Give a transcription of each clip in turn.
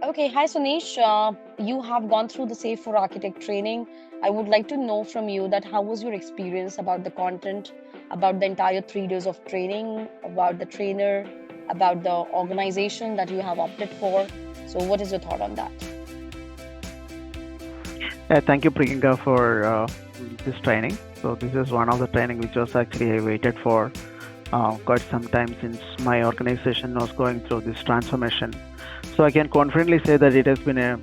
Okay, hi Sunish. You have gone through the Safe for Architect training. I would like to know from you that how was your experience about the content, about the entire 3 days of training, about the trainer, about the organization that you have opted for. So, what is your thought on that? Thank you, Priyanka, for this training. So this is one of the training which was actually I waited for quite some time since my organization was going through this transformation. So I can confidently say that it has been a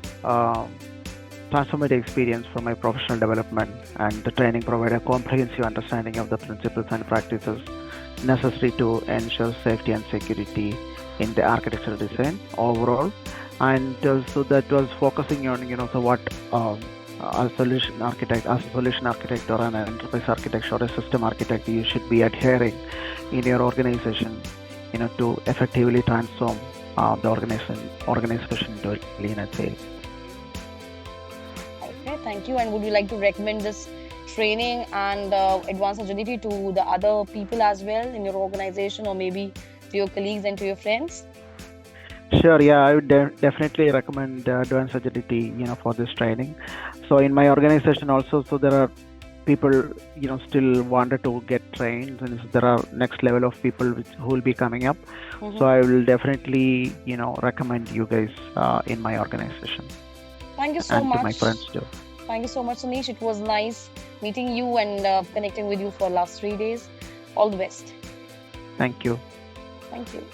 transformative experience for my professional development, and the training provided a comprehensive understanding of the principles and practices necessary to ensure safety and security in the architectural design overall. And so that was focusing on so what as a solution architect or an enterprise architect or a system architect, you should be adhering in your organization, to effectively transform the organization into lean and safe. Okay, thank you. And would you like to recommend this training and advanced agility to the other people as well in your organization, or maybe to your colleagues and to your friends? Sure, yeah, I would definitely recommend advanced agility, for this training. So in my organization also, so there are people, still wanted to get trained, and there are next level of people who will be coming up. So I will definitely, recommend you guys in my organization Thank you so and to my much. friends too. Thank you so much, Sunish. It was nice meeting you and connecting with you for last 3 days. All the best. Thank you. Thank you.